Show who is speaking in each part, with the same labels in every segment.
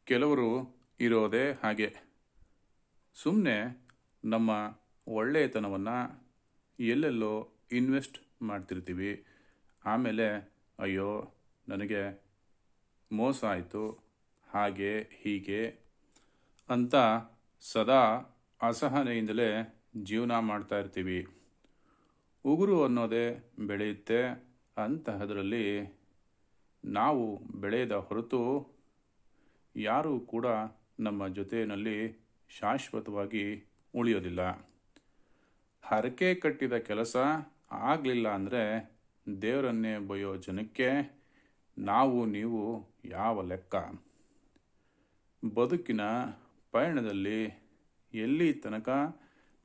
Speaker 1: ಕೆಲವರು ಇರೋದೇ ಹಾಗೆ, ಸುಮ್ಮನೆ ನಮ್ಮ ಒಳ್ಳೆಯತನವನ್ನು ಎಲ್ಲೆಲ್ಲೋ ಇನ್ವೆಸ್ಟ್ ಮಾಡ್ತಿರ್ತೀವಿ. ಆಮೇಲೆ ಅಯ್ಯೋ ನನಗೆ ಮೋಸ ಆಯಿತು, ಹಾಗೆ ಹೀಗೆ ಅಂತ ಸದಾ ಅಸಹನೆಯಿಂದಲೇ ಜೀವನ ಮಾಡ್ತಾ ಇರ್ತೀವಿ. ಉಗುರು ಅನ್ನೋದೇ ಬೆಳೆಯುತ್ತೆ, ಅಂತಹದರಲ್ಲಿ ನಾವು ಬೆಳೆಯದ ಹೊರತು ಯಾರೂ ಕೂಡ ನಮ್ಮ ಜೊತೆಯಲ್ಲಿ ಶಾಶ್ವತವಾಗಿ ಉಳಿಯೋದಿಲ್ಲ. ಹರಕೆ ಕಟ್ಟಿದ ಕೆಲಸ ಆಗಲಿಲ್ಲ ಅಂದರೆ ದೇವರನ್ನೇ ಬಯ್ಯೋ ಜನಕ್ಕೆ ನಾವು ನೀವು ಯಾವ ಲೆಕ್ಕ? ಬದುಕಿನ ಪಯಣದಲ್ಲಿ ಎಲ್ಲಿ ತನಕ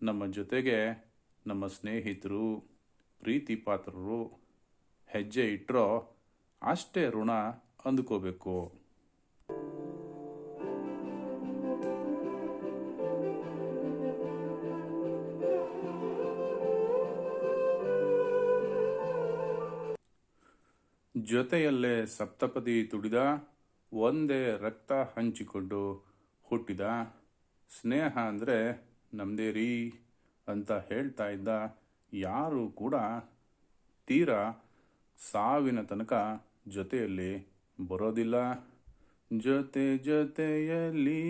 Speaker 1: ನಮ್ಮ ಜೊತೆಗೆ ನಮ್ಮ ಸ್ನೇಹಿತರು, ಪ್ರೀತಿ ಪಾತ್ರರು ಹೆಜ್ಜೆ ಇಟ್ಟರೋ ಅಷ್ಟೇ ಋಣ ಅಂದುಕೋಬೇಕು. ಜೊತೆಯಲ್ಲೇ ಸಪ್ತಪದಿ ತುಡಿದ, ಒಂದೇ ರಕ್ತ ಹಂಚಿಕೊಂಡು ಹುಟ್ಟಿದ, ಸ್ನೇಹ ಅಂದರೆ ನಮ್ಮದೇ ರೀ ಅಂತ ಹೇಳ್ತಾ ಇದ್ದ ಯಾರೂ ಕೂಡ ತೀರಾ ಸಾವಿನ ತನಕ ಜೊತೆಯಲ್ಲಿ ಬರೋದಿಲ್ಲ. ಜೊತೆ ಜೊತೆಯಲ್ಲಿ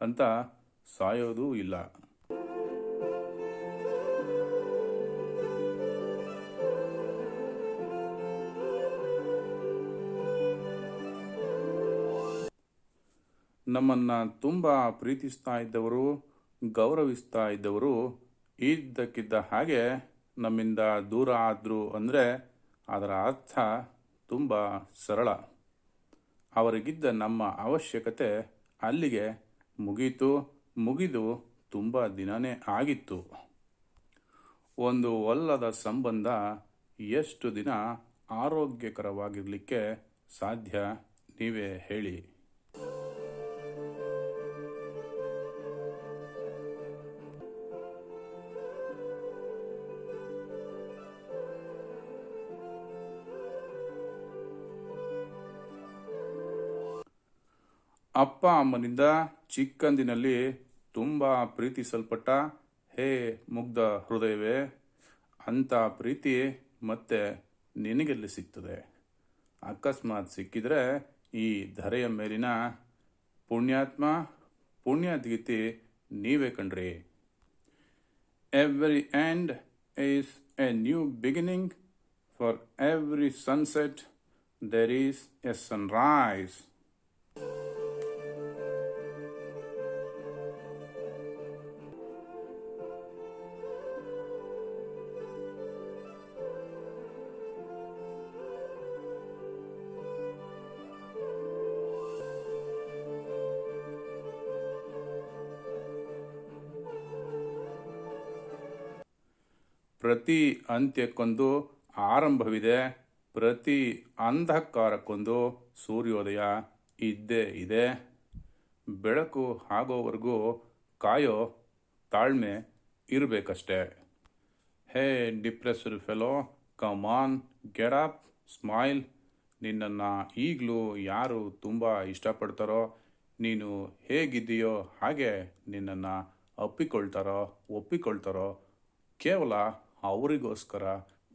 Speaker 1: ಅಂತ ಸಾಯೋದೂ ಇಲ್ಲ. ನಮ್ಮನ್ನು ತುಂಬ ಪ್ರೀತಿಸ್ತಾ ಇದ್ದವರು, ಗೌರವಿಸ್ತಾ ಇದ್ದವರು ಇದ್ದಕ್ಕಿದ್ದ ಹಾಗೆ ನಮ್ಮಿಂದ ದೂರ ಆದರು ಅಂದರೆ ಅದರ ಅರ್ಥ ತುಂಬ ಸರಳ. ಅವರಿಗಿದ್ದ ನಮ್ಮ ಅವಶ್ಯಕತೆ ಅಲ್ಲಿಗೆ ಮುಗಿದು ತುಂಬ ದಿನವೇ ಆಗಿತ್ತು. ಒಂದು ಒಲ್ಲದ ಸಂಬಂಧ ಎಷ್ಟು ದಿನ ಆರೋಗ್ಯಕರವಾಗಿರಲಿಕ್ಕೆ ಸಾಧ್ಯ, ನೀವೇ ಹೇಳಿ? ಅಪ್ಪ ಅಮ್ಮನಿಂದ ಚಿಕ್ಕಂದಿನಲ್ಲಿ ತುಂಬ ಪ್ರೀತಿಸಲ್ಪಟ್ಟ ಹೇ ಮುಗ್ಧ ಹೃದಯವೇ ಅಂಥ ಪ್ರೀತಿ ಮತ್ತೆ ನಿನಗೆಲ್ಲಿ ಸಿಗ್ತದೆ? ಅಕಸ್ಮಾತ್ ಸಿಕ್ಕಿದ್ರೆ ಈ ಧರೆಯ ಮೇಲಿನ ಪುಣ್ಯಾತ್ಮ ಪುಣ್ಯಾದ್ಗೀತಿ ನೀವೇ ಕಣ್ರಿ. Every end is a new beginning, for every sunset there is a sunrise. ಪ್ರತಿ ಅಂತ್ಯಕ್ಕೊಂದು ಆರಂಭವಿದೆ, ಪ್ರತಿ ಅಂಧಕಾರಕ್ಕೊಂದು ಸೂರ್ಯೋದಯ ಇದ್ದೇ ಇದೆ. ಬೆಳಕು ಆಗೋವರೆಗೂ ಕಾಯೋ ತಾಳ್ಮೆ ಇರಬೇಕಷ್ಟೆ. Hey depressed fellow, come on, get up, smile. ನಿನ್ನನ್ನು ಈಗಲೂ ಯಾರು ತುಂಬ ಇಷ್ಟಪಡ್ತಾರೋ, ನೀನು ಹೇಗಿದ್ದೀಯೋ ಹಾಗೆ ನಿನ್ನನ್ನು ಒಪ್ಪಿಕೊಳ್ತಾರೋ ಕೇವಲ ಅವರಿಗೋಸ್ಕರ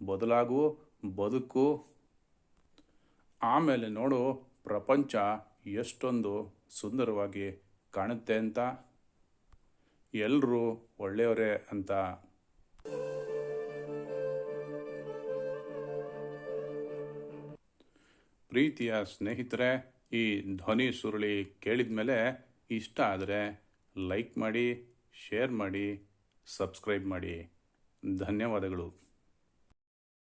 Speaker 1: ಬದಲಾಗು, ಬದುಕು. ಆಮೇಲೆ ನೋಡು ಪ್ರಪಂಚ ಎಷ್ಟೊಂದು ಸುಂದರವಾಗಿ ಕಾಣುತ್ತೆ ಅಂತ. ಎಲ್ಲರೂ ಒಳ್ಳೆಯವರೇ ಅಂತ. ಪ್ರೀತಿಯ ಸ್ನೇಹಿತರೆ, ಈ ಧ್ವನಿ ಸುರುಳಿ ಕೇಳಿದ ಮೇಲೆ ಇಷ್ಟ ಆದರೆ ಲೈಕ್ ಮಾಡಿ, ಶೇರ್ ಮಾಡಿ, ಸಬ್ಸ್ಕ್ರೈಬ್ ಮಾಡಿ. ಧನ್ಯವಾದಗಳು.